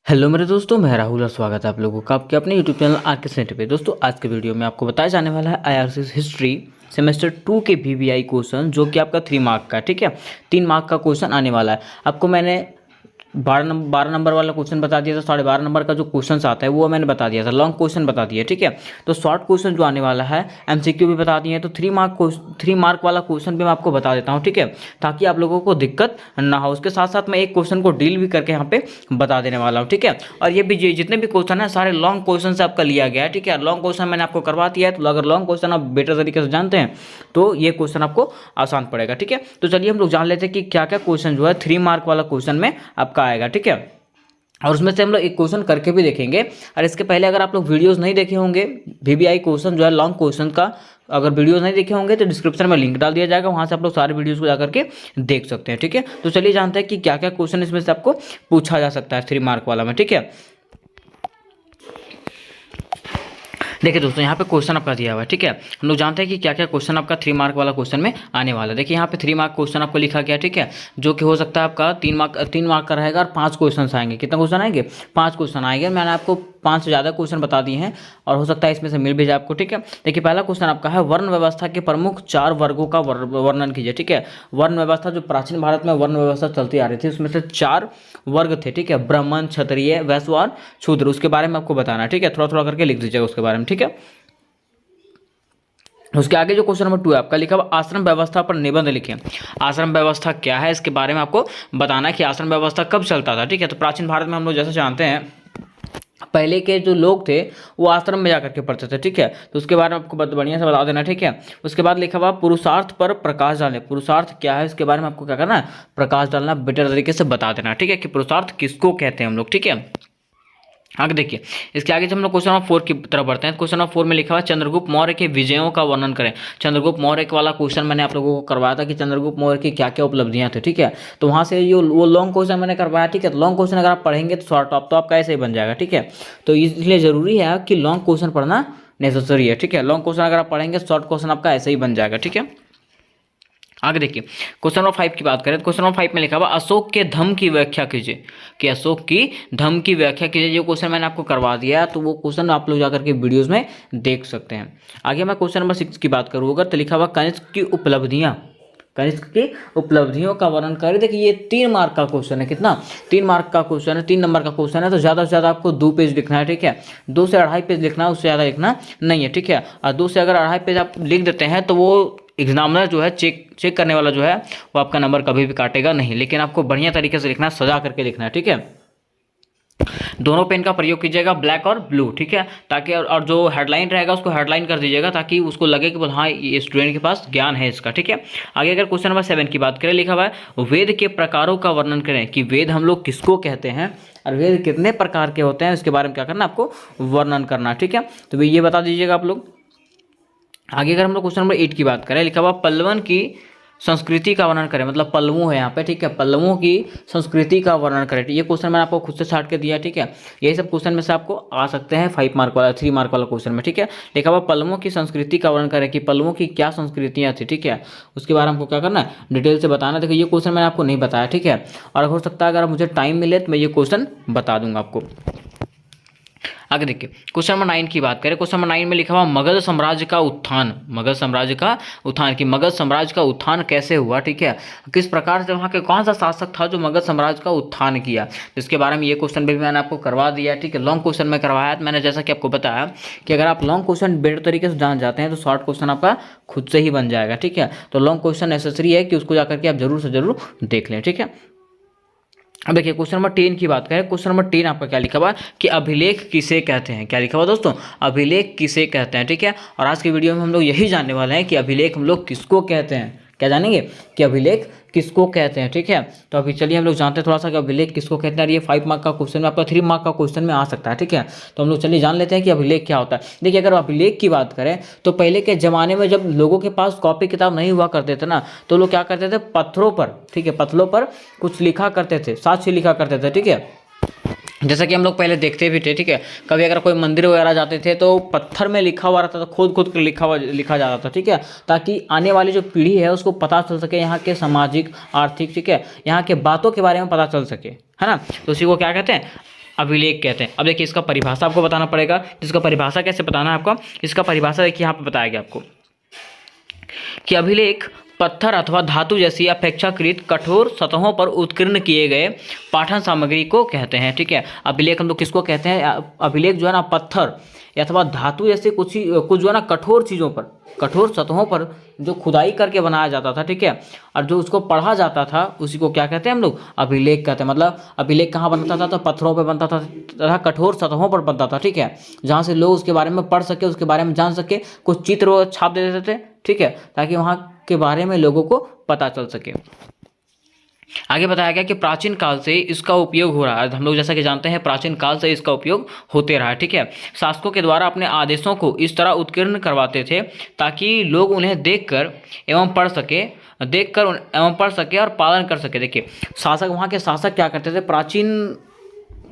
Hello मेरे दोस्तों, मैं राहुल और स्वागत है आप लोगों का आपके अपने यूट्यूब चैनल आर के सेंटर पे। दोस्तों आज के वीडियो में आपको बताया जाने वाला है आईआरसीएस हिस्ट्री सेमेस्टर 2 के वीवीआई क्वेश्चन, जो कि आपका 3 मार्क का, ठीक है। 3 मार्क का क्वेश्चन आने वाला है। आपको मैंने 12 नंबर वाला क्वेश्चन बता दिया था, 12.5 नंबर का जो क्वेश्चन आता है वो मैंने बता दिया था, लॉन्ग क्वेश्चन बता दिया, ठीक है। तो शॉर्ट क्वेश्चन जो आने वाला है एमसीक्यू भी बता दिए हैं, तो 3 मार्क वाला क्वेश्चन भी मैं आपको बता देता हूँ, ठीक है, ताकि आप लोगों को दिक्कत ना हो। उसके साथ साथ मैं एक क्वेश्चन को डील भी करके यहाँ पे बता देने वाला हूँ, ठीक है। और ये भी जितने भी क्वेश्चन है सारे लॉन्ग क्वेश्चन से आपका लिया गया है, ठीक है। लॉन्ग क्वेश्चन मैंने आपको करवा दिया है, तो अगर लॉन्ग क्वेश्चन आप बेटर तरीके से जानते हैं तो ये क्वेश्चन आपको आसान पड़ेगा, ठीक है। तो चलिए हम लोग जान लेते हैं कि क्या क्या क्वेश्चन जो है 3 मार्क वाला क्वेश्चन में आपका आएगा, ठीक है। और उसमें से हम लोग एक क्वेश्चन करके भी देखेंगे। और इसके पहले अगर आप लोग वीडियोस नहीं देखे होंगे, वीवीआई क्वेश्चन जो है लॉन्ग क्वेश्चन का, अगर वीडियोस नहीं देखे होंगे तो डिस्क्रिप्शन में लिंक डाल दिया जाएगा, वहां से आप लोग सारे वीडियोस को जाकर के देख सकते हैं, ठीक है। तो चलिए जानते हैं कि क्या क्या क्वेश्चन इसमें से आपको पूछा जा सकता है 3 मार्क वाला में, ठीक है। देखिए दोस्तों, यहाँ पे क्वेश्चन आपका दिया हुआ है, ठीक है। हम लोग जानते हैं कि क्या क्या क्वेश्चन आपका 3 मार्क वाला क्वेश्चन में आने वाला है। देखिए यहाँ पे 3 मार्क क्वेश्चन आपको लिखा गया, ठीक है, जो कि हो सकता है आपका 3 मार्क का रहेगा और 5 क्वेश्चन आएंगे। कितना क्वेश्चन आएंगे? 5 क्वेश्चन आएंगे। मैंने आपको 5 से ज़्यादा क्वेश्चन बता दिए हैं और हो सकता है इसमें से मिल भी जाए आपको, ठीक है। देखिए पहला क्वेश्चन आपका है, वर्ण व्यवस्था के प्रमुख 4 वर्गों का वर्णन कीजिए, ठीक है। वर्ण व्यवस्था, जो प्राचीन भारत में वर्ण व्यवस्था चलती आ रही थी, उसमें से 4 वर्ग थे, ठीक है। ब्राह्मण, क्षत्रिय, वैश्य और शूद्र। उसके बारे में आपको बताना है, ठीक है। थोड़ा थोड़ा करके लिख दीजिएगा उसके बारे में, ठीक है। उसके आगे जो क्वेश्चन नंबर 2 है आपका लिखा हुआ, आश्रम व्यवस्था पर निबंध लिखें। आश्रम व्यवस्था क्या है, इसके बारे में आपको बताना है कि आश्रम व्यवस्था कब चलता था, ठीक है। तो प्राचीन भारत में हम लोग जैसे जानते हैं, पहले के जो लोग थे वो आश्रम में जाकर के पढ़ते थे, ठीक है। तो उसके बारे में आपको बढ़िया से बता देना, ठीक है। उसके बाद लिखा हुआ, पुरुषार्थ पर प्रकाश डालें। पुरुषार्थ क्या है, इसके बारे में आपको क्या करना है, प्रकाश डालना, बेटर तरीके से बता देना, ठीक है, कि पुरुषार्थ किसको कहते हैं हम लोग, ठीक है। आगे देखिए, इसके आगे जब हम लोग क्वेश्चन नंबर 4 की तरफ बढ़ते हैं, क्वेश्चन नंबर 4 में लिखा हुआ, चंद्रगुप्त मौर्य के विजयों का वर्णन करें। चंद्रगुप्त मौर्य वाला क्वेश्चन मैंने आप लोगों को करवाया था कि चंद्रगुप्त मौर्य की क्या क्या उपलब्धियां थे, ठीक है। तो वहां से वो लॉन्ग क्वेश्चन मैंने करवाया, ठीक है। तो लॉन्ग क्वेश्चन अगर आप पढ़ेंगे तो शॉर्ट टॉप तो आपका ऐसे ही बन जाएगा, ठीक है। तो इसलिए जरूरी है कि लॉन्ग क्वेश्चन पढ़ना नेसेसरी है, ठीक है। लॉन्ग क्वेश्चन अगर आप पढ़ेंगे शॉर्ट क्वेश्चन आपका ऐसे ही बन जाएगा, ठीक है। आगे देखिए, क्वेश्चन नंबर 5 की बात करें तो क्वेश्चन नंबर 5 में लिखा हुआ, अशोक के धम्म की व्याख्या कीजिए। कि अशोक की धम्म की व्याख्या कीजिए। जो क्वेश्चन मैंने आपको करवा दिया है, तो वो क्वेश्चन आप लोग जाकर के वीडियोस में देख सकते हैं। आगे मैं क्वेश्चन नंबर 6 की बात करूँ अगर, तो लिखा हुआ, कनिष्क की उपलब्धियां, कनिष्क की उपलब्धियों का वर्णन करें। देखिए ये 3 मार्क का क्वेश्चन है। कितना? 3 मार्क का क्वेश्चन है, 3 नंबर का क्वेश्चन है। तो ज़्यादा से ज़्यादा आपको 2 पेज लिखना है, ठीक है। 2 से 2.5 पेज लिखना है, उससे ज़्यादा लिखना नहीं है, ठीक है। और 2 से अगर 2.5 पेज आप लिख देते हैं तो वो एग्जामिनर जो है चेक करने वाला जो है वो आपका नंबर कभी भी काटेगा नहीं। लेकिन आपको बढ़िया तरीके से लिखना है, सजा करके लिखना है, ठीक है। दोनों पेन का प्रयोग कीजिएगा, ब्लैक और ब्लू, ठीक है। ताकि और जो हेडलाइन रहेगा उसको हेडलाइन कर दीजिएगा, ताकि उसको लगे कि बोल हाँ ये स्टूडेंट के पास ज्ञान है इसका, ठीक है। आगे अगर क्वेश्चन नंबर 7 की बात करें, लिखा हुआ है, वेद के प्रकारों का वर्णन करें। कि वेद हम लोग किसको कहते हैं और वेद कितने प्रकार के होते हैं, इसके बारे में क्या करना आपको वर्णन करना, ठीक है। तो ये बता दीजिएगा आप लोग। आगे अगर हम लोग क्वेश्चन नंबर 8 की बात करें, लिखा हुआ, पल्लवन की संस्कृति का वर्णन करें। मतलब पल्लवों है यहाँ पे, ठीक है। पल्लवों की संस्कृति का वर्णन करें। ये क्वेश्चन मैंने आपको खुद से छाट के दिया, ठीक है। यही सब क्वेश्चन में से आपको आ सकते हैं 5 मार्क वाला, 3 मार्क वाला क्वेश्चन में, ठीक है। लिखा हुआ, पल्लवों की संस्कृति का वर्णन करें। कि पल्लवों की क्या संस्कृतियाँ थी, ठीक है, उसके बारे में हमको क्या करना है, डिटेल से बताना। देखिए ये क्वेश्चन मैंने आपको नहीं बताया, ठीक है। और हो सकता है अगर मुझे टाइम मिले तो मैं ये क्वेश्चन बता दूंगा आपको। आगे देखिए, क्वेश्चन नंबर 9 की बात करें। क्वेश्चन नंबर 9 में लिखा हुआ, मगध साम्राज्य का उत्थान। मगध साम्राज्य का उत्थान। कि मगध साम्राज्य का उत्थान कैसे हुआ, ठीक है। किस प्रकार से वहाँ के कौन सा शासक था जो मगध साम्राज्य का उत्थान किया, जिसके बारे में ये क्वेश्चन भी मैंने आपको करवा दिया, ठीक है। लॉन्ग क्वेश्चन में करवाया मैंने, जैसा कि आपको बताया कि अगर आप लॉन्ग क्वेश्चन बेटर तरीके से जान जाते हैं तो शॉर्ट क्वेश्चन आपका खुद से ही बन जाएगा, ठीक है। तो लॉन्ग क्वेश्चन नेसेसरी है कि उसको जाकर के आप जरूर से जरूर देख लें, ठीक है। अब देखिए क्वेश्चन नंबर 10 की बात करें। क्वेश्चन नंबर 10 आपका क्या लिखा हुआ है कि अभिलेख किसे कहते हैं। क्या लिखा हुआ दोस्तों? अभिलेख किसे कहते हैं, ठीक है। और आज की वीडियो में हम लोग यही जानने वाले हैं कि अभिलेख हम लोग किसको कहते हैं। क्या जानेंगे कि अभिलेख किसको कहते हैं, ठीक है। तो अभी चलिए हम लोग जानते हैं थोड़ा सा कि अभिलेख किसको कहते हैं। ये 5 मार्क का क्वेश्चन में, आपका 3 मार्क का क्वेश्चन में आ सकता है, ठीक है। तो हम लोग चलिए जान लेते हैं कि अभिलेख क्या होता है। देखिए अगर अभिलेख की बात करें तो पहले के ज़माने में जब लोगों के पास कॉपी किताब नहीं हुआ करते थे ना, तो लोग क्या करते थे, पत्थरों पर, ठीक है, पत्थरों पर कुछ लिखा करते थे, साक्ष्य लिखा करते थे, ठीक है। जैसा कि हम लोग पहले देखते भी थे, ठीक है। कभी अगर कोई मंदिर वगैरह जाते थे तो पत्थर में लिखा हुआ रहता था, खोद खोद कर लिखा जाता था, ठीक है। ताकि आने वाली जो पीढ़ी है उसको पता चल सके यहाँ के सामाजिक, आर्थिक, ठीक है, यहाँ के बातों के बारे में पता चल सके, है ना। तो उसी को क्या कहते हैं, अभिलेख कहते हैं। अब देखिए इसका परिभाषा आपको बताना पड़ेगा। जिसका परिभाषा कैसे बताना है आपको, इसका परिभाषा देखिए यहाँ पे बताया गया आपको कि अभिलेख पत्थर अथवा धातु जैसी अपेक्षाकृत कठोर सतहों पर उत्कीर्ण किए गए पाठन सामग्री को कहते हैं। ठीक है, अभिलेख हम लोग किसको कहते हैं? अभिलेख जो है ना पत्थर अथवा धातु जैसे कुछ जो है ना कठोर चीज़ों पर, कठोर सतहों पर जो खुदाई करके बनाया जाता था, ठीक है, और जो उसको पढ़ा जाता था उसी को क्या कहते हैं हम लोग? अभिलेख कहते हैं। मतलब अभिलेख कहाँ बनता था? तो पत्थरों पे बनता था तथा कठोर सतहों पर बनता था। ठीक है, जहाँ से लोग उसके बारे में पढ़ सके, उसके बारे में जान सके, कुछ चित्र वो छाप दे देते थे। ठीक है, ताकि वहाँ के बारे में लोगों को पता चल सके। आगे बताया गया कि प्राचीन काल से इसका उपयोग हो रहा है। हम लोग जैसा कि जानते हैं प्राचीन काल से इसका उपयोग होते रहा है। ठीक है, शासकों के द्वारा अपने आदेशों को इस तरह उत्कीर्ण करवाते थे ताकि लोग उन्हें देखकर एवं पढ़ सके और पालन कर सके। देखिए शासक, वहाँ के शासक क्या करते थे? प्राचीन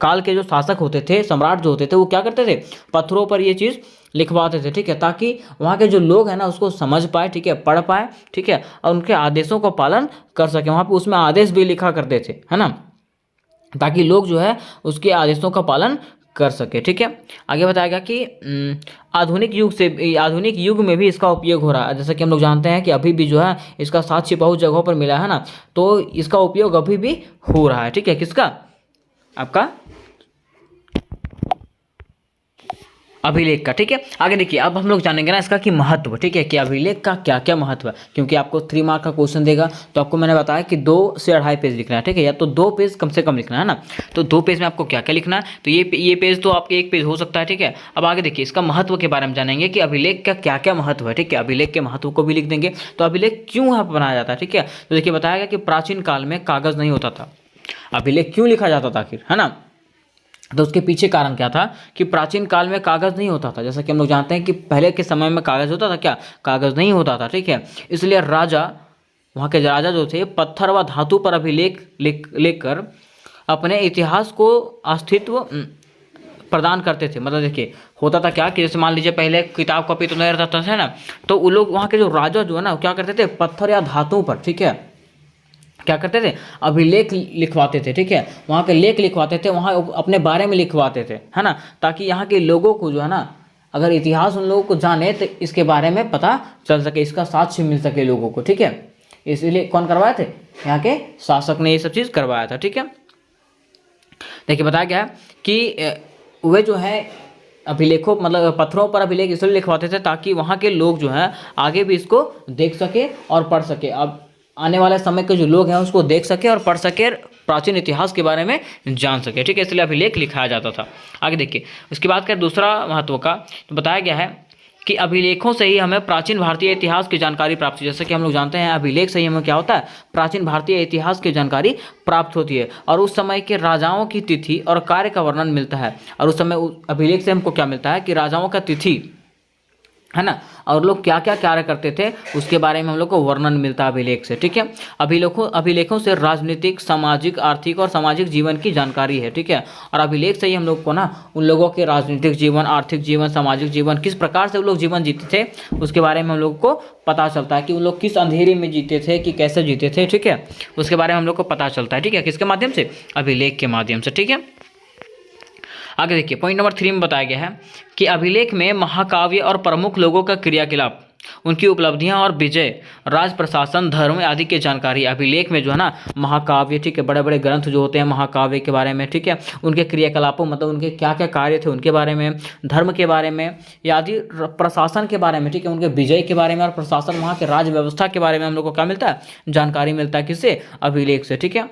काल के जो शासक होते थे, सम्राट जो होते थे, वो क्या करते थे? पत्थरों पर ये चीज़ लिखवाते थे। ठीक है, ताकि वहाँ के जो लोग हैं ना उसको समझ पाए, ठीक है, पढ़ पाए, ठीक है, और उनके आदेशों को पालन कर सके। वहाँ पे उसमें आदेश भी लिखा करते थे, है ना, ताकि लोग जो है उसके आदेशों का पालन कर सके। ठीक है, आगे बताया गया कि आधुनिक युग में भी इसका उपयोग हो रहा है। जैसा कि हम लोग जानते हैं कि अभी भी जो है इसका साक्ष्य बहुत जगहों पर मिला है ना, तो इसका उपयोग अभी भी हो रहा है। ठीक है, किसका? आपका अभिलेख का। ठीक है, आगे देखिए अब हम लोग जानेंगे ना इसका कि महत्व। ठीक है, कि अभिलेख का क्या क्या महत्व है, क्योंकि आपको 3 मार्क का क्वेश्चन देगा, तो आपको मैंने बताया कि 2 से 2.5 पेज लिखना है। ठीक है, या तो 2 पेज कम से कम लिखना है ना, तो 2 पेज में आपको क्या क्या लिखना है, तो ये पेज तो आपके 1 पेज हो सकता है। ठीक है, अब आगे देखिए इसका महत्व के बारे में जानेंगे कि अभिलेख का क्या क्या महत्व है। ठीक है, अभिलेख के महत्व को भी लिख देंगे। तो अभिलेख क्यों यहाँ पर बनाया जाता है? ठीक है, तो देखिए बताया गया कि प्राचीन काल में कागज़ नहीं होता था, अभिलेख क्यों लिखा जाता था आखिर, है ना, तो उसके पीछे कारण क्या था कि प्राचीन काल में कागज़ नहीं होता था। जैसा कि हम लोग जानते हैं कि पहले के समय में कागज़ होता था, क्या कागज़ नहीं होता था। ठीक है, इसलिए वहाँ के राजा जो थे पत्थर व धातु पर अभिलेख लेकर अपने इतिहास को अस्तित्व प्रदान करते थे। मतलब देखिए होता था क्या कि जैसे मान लीजिए पहले किताब कॉपी तो नहीं रहता था, है ना, तो वो लोग वहाँ के जो राजा जो है ना क्या करते थे? पत्थर या धातु पर, ठीक है, क्या करते थे? अभिलेख लिखवाते थे। ठीक है, वहाँ के लेख लिखवाते थे, वहाँ अपने बारे में लिखवाते थे, है ना, ताकि यहाँ के लोगों को जो है ना, अगर इतिहास उन लोगों को जाने तो इसके बारे में पता चल सके, इसका साक्ष्य मिल सके लोगों को। ठीक है, इसलिए कौन करवाए थे? यहाँ के शासक ने ये सब चीज़ करवाया था। ठीक है, देखिए बताया गया कि वे जो है अभिलेखों मतलब पत्थरों पर अभिलेख इसलिए लिखवाते थे ताकि वहाँ के लोग जो हैं आगे भी इसको देख सके और पढ़ सके। अब आने वाले समय के जो लोग हैं उसको देख सके और पढ़ सके, प्राचीन इतिहास के बारे में जान सके। ठीक है, इसलिए अभिलेख लिखाया जाता था। आगे देखिए उसके बाद करें दूसरा महत्व का, तो बताया गया है कि अभिलेखों से ही हमें प्राचीन भारतीय इतिहास की जानकारी प्राप्त, जैसे कि हम लोग जानते हैं अभिलेख से ही हमें क्या होता है? प्राचीन भारतीय इतिहास की जानकारी प्राप्त होती है, और उस समय के राजाओं की तिथि और कार्य का वर्णन मिलता है। और उस समय अभिलेख से हमको क्या मिलता है कि राजाओं का तिथि, है ना, और लोग क्या क्या कार्य करते थे उसके बारे में हम लोग को वर्णन मिलता है अभिलेख से। ठीक है, अभिलेखों से राजनीतिक, सामाजिक, आर्थिक और सामाजिक जीवन की जानकारी है। ठीक है, और अभिलेख से ही हम लोग को ना उन लोगों के राजनीतिक जीवन, आर्थिक जीवन, सामाजिक जीवन, किस प्रकार से वो लोग जीवन जीते थे उसके बारे में हम लोग को पता चलता है कि उन लोग किस अंधेरे में जीते थे, कि कैसे जीते थे। ठीक है, उसके बारे में हम लोग को पता चलता है। ठीक है, किसके माध्यम से? अभिलेख के माध्यम से। ठीक है, आगे देखिए पॉइंट नंबर 3 में बताया गया है कि अभिलेख में महाकाव्य और प्रमुख लोगों का क्रियाकलाप, उनकी उपलब्धियां और विजय, राज प्रशासन, धर्म आदि की जानकारी अभिलेख में जो है ना महाकाव्य, ठीक है, बड़े बड़े ग्रंथ जो होते हैं महाकाव्य के बारे में, ठीक है, उनके क्रियाकलापों मतलब उनके क्या क्या कार्य थे उनके बारे में, धर्म के बारे में या आदि प्रशासन के बारे में, ठीक है, उनके विजय के बारे में और प्रशासन, वहाँ के राज व्यवस्था के बारे में हम लोग को क्या मिलता है? जानकारी मिलता है। किससे? अभिलेख से। ठीक है,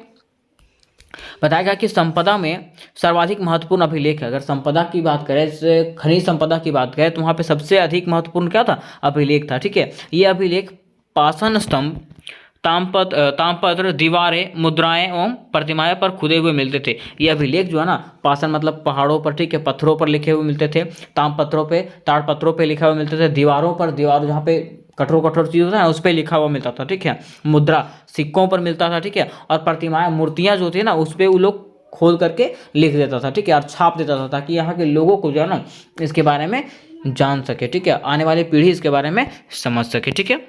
बताया गया कि संपदा में सर्वाधिक महत्वपूर्ण अभिलेख है। अगर संपदा की बात करें, जैसे खनिज संपदा की बात करें, तो वहाँ पे सबसे अधिक महत्वपूर्ण क्या था? अभिलेख था। ठीक है, ये अभिलेख पाषाण स्तंभ, ताम्रपत्र, दीवारें, मुद्राएं एवं प्रतिमाएं पर खुदे हुए मिलते थे। ये अभिलेख जो है ना पाषाण मतलब पहाड़ों पर, ठीक है, पत्थरों पर लिखे हुए मिलते थे, ताड़पत्रों पे लिखा हुआ मिलते थे, दीवार जहाँ पे कठोर चीज़ होता है उस पर लिखा हुआ मिलता था। ठीक है, मुद्रा सिक्कों पर मिलता था। ठीक है, और प्रतिमाएं, मूर्तियां जो थी ना उस पर वो लोग खोल करके लिख देता था। ठीक है, और छाप देता था ताकि यहाँ के लोगों को जो है ना इसके बारे में जान सके। ठीक है, आने वाली पीढ़ी इसके बारे में समझ सके। ठीक है,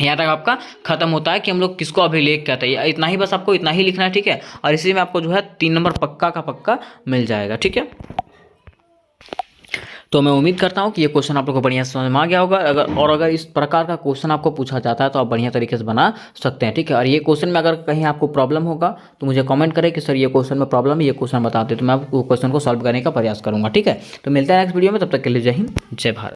यहाँ तक आपका खत्म होता है कि हम लोग किसको अभिलेख कहते हैं। इतना ही, बस आपको इतना ही लिखना है, ठीक है। और इसी में आपको जो है 3 नंबर पक्का का पक्का मिल जाएगा, ठीक है। तो मैं उम्मीद करता हूँ कि ये क्वेश्चन आप लोग को बढ़िया समझ में आ गया होगा। अगर इस प्रकार का क्वेश्चन आपको पूछा जाता है तो आप बढ़िया तरीके से बना सकते हैं, ठीक है। और ये क्वेश्चन में अगर कहीं आपको प्रॉब्लम होगा तो मुझे कमेंट करें कि सर ये क्वेश्चन में प्रॉब्लम है, ये क्वेश्चन बताते, तो मैं आपको क्वेश्चन को सॉल्व करने का प्रयास करूँगा, ठीक है। तो मिलता है नेक्स्ट वीडियो में, तब तक के लिए जय हिंद, जय भारत।